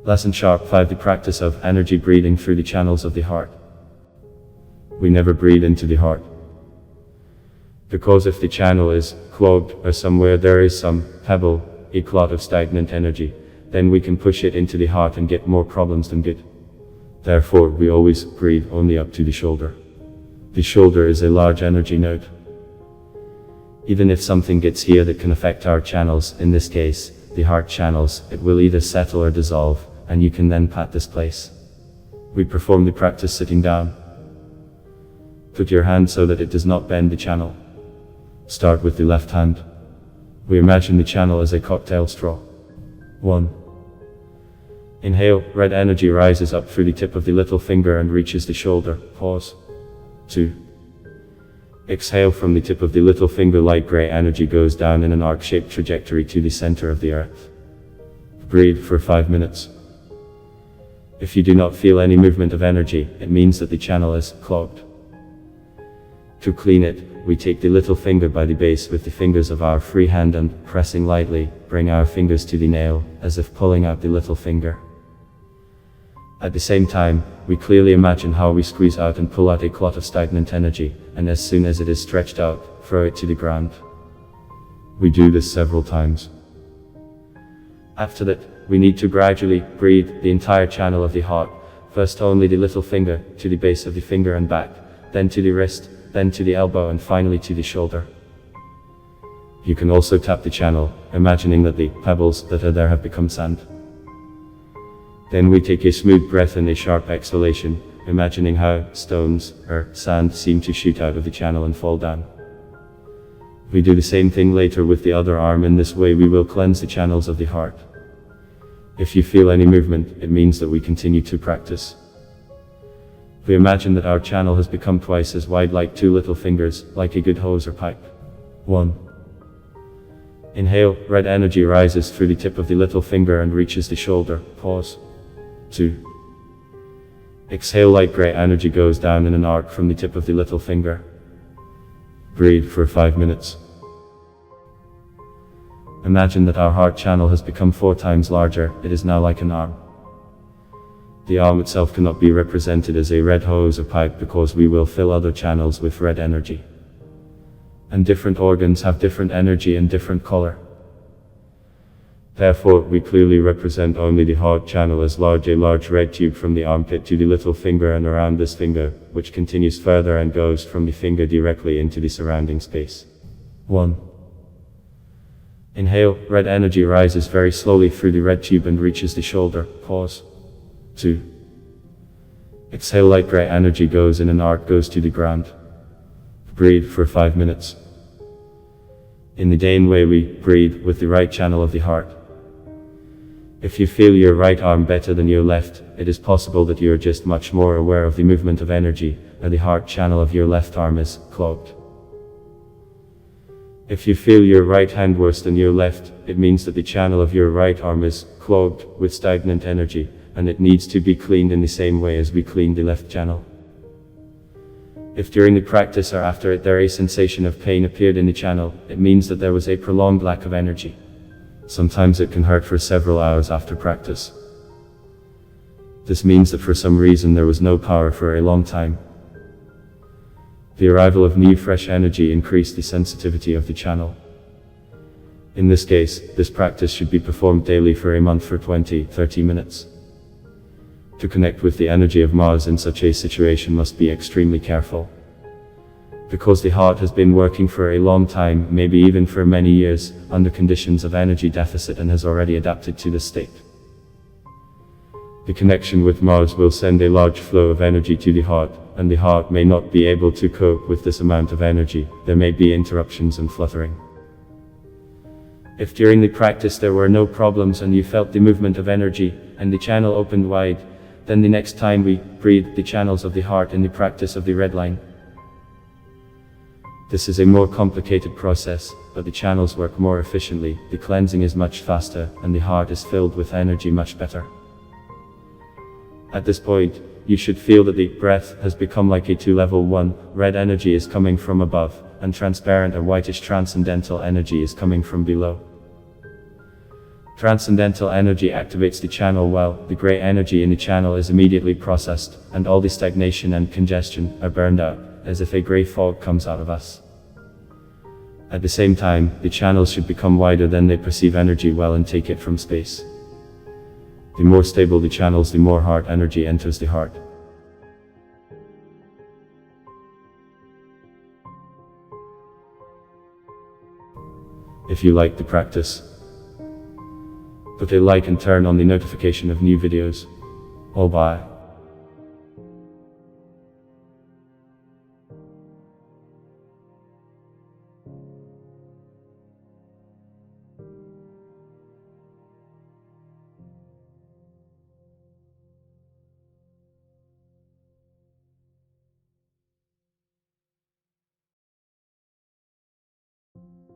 Lesson Sharp 5: The practice of energy breathing through the channels of the heart. We never breathe into the heart. Because if the channel is clogged, or somewhere there is some pebble, a clot of stagnant energy, then we can push it into the heart and get more problems than good. Therefore, we always breathe only up to the shoulder. The shoulder is a large energy node. Even if something gets here that can affect our channels, in this case, the heart channels, it will either settle or dissolve, and you can then pat this place. We perform the practice sitting down. Put your hand so that it does not bend the channel. Start with the left hand. We imagine the channel as a cocktail straw. 1. Inhale, red energy rises up through the tip of the little finger and reaches the shoulder. Pause. 2. Exhale, from the tip of the little finger, light gray energy goes down in an arc-shaped trajectory to the center of the earth. Breathe for 5 minutes. If you do not feel any movement of energy, it means that the channel is clogged. To clean it, we take the little finger by the base with the fingers of our free hand and, pressing lightly, bring our fingers to the nail, as if pulling out the little finger. At the same time, we clearly imagine how we squeeze out and pull out a clot of stagnant energy, and as soon as it is stretched out, throw it to the ground. We do this several times. After that, we need to gradually breathe the entire channel of the heart, first only the little finger, to the base of the finger and back, then to the wrist, then to the elbow, and finally to the shoulder. You can also tap the channel, imagining that the pebbles that are there have become sand. Then we take a smooth breath and a sharp exhalation, imagining how stones or sand seem to shoot out of the channel and fall down. We do the same thing later with the other arm. In this way we will cleanse the channels of the heart. If you feel any movement, it means that we continue to practice. We imagine that our channel has become twice as wide, like 2 little fingers, like a good hose or pipe. 1. Inhale, red energy rises through the tip of the little finger and reaches the shoulder. Pause. 2. Exhale, light gray energy goes down in an arc from the tip of the little finger. Breathe for 5 minutes. Imagine that our heart channel has become 4 times larger. It is now like an arm. The arm itself cannot be represented as a red hose or pipe because we will fill other channels with red energy. And different organs have different energy and different color. Therefore, we clearly represent only the heart channel as a large red tube from the armpit to the little finger and around this finger, which continues further and goes from the finger directly into the surrounding space. 1. Inhale, red energy rises very slowly through the red tube and reaches the shoulder. Pause. 2. Exhale, light gray energy goes in an arc, goes to the ground. Breathe for 5 minutes. In the same way we breathe with the right channel of the heart. If you feel your right arm better than your left, it is possible that you are just much more aware of the movement of energy, and the heart channel of your left arm is clogged. If you feel your right hand worse than your left, it means that the channel of your right arm is clogged with stagnant energy, and it needs to be cleaned in the same way as we cleaned the left channel. If during the practice or after it there a sensation of pain appeared in the channel, it means that there was a prolonged lack of energy. Sometimes it can hurt for several hours after practice. This means that for some reason there was no power for a long time. The arrival of new fresh energy increased the sensitivity of the channel. In this case, this practice should be performed daily for a month for 20-30 minutes. To connect with the energy of Mars in such a situation must be extremely careful. Because the heart has been working for a long time, maybe even for many years, under conditions of energy deficit and has already adapted to this state. The connection with Mars will send a large flow of energy to the heart, and the heart may not be able to cope with this amount of energy. There may be interruptions and fluttering. If during the practice there were no problems and you felt the movement of energy, and the channel opened wide, then the next time we breathe the channels of the heart in the practice of the red line. This is a more complicated process, but the channels work more efficiently, the cleansing is much faster, and the heart is filled with energy much better. At this point, you should feel that the breath has become like a 2-level 1, red energy is coming from above, and transparent or whitish transcendental energy is coming from below. Transcendental energy activates the channel well, the gray energy in the channel is immediately processed, and all the stagnation and congestion are burned out, as if a gray fog comes out of us. At the same time, the channels should become wider, then they perceive energy well and take it from space. The more stable the channels, the more heart energy enters the heart. If you like the practice, put a like and turn on the notification of new videos. Oh bye.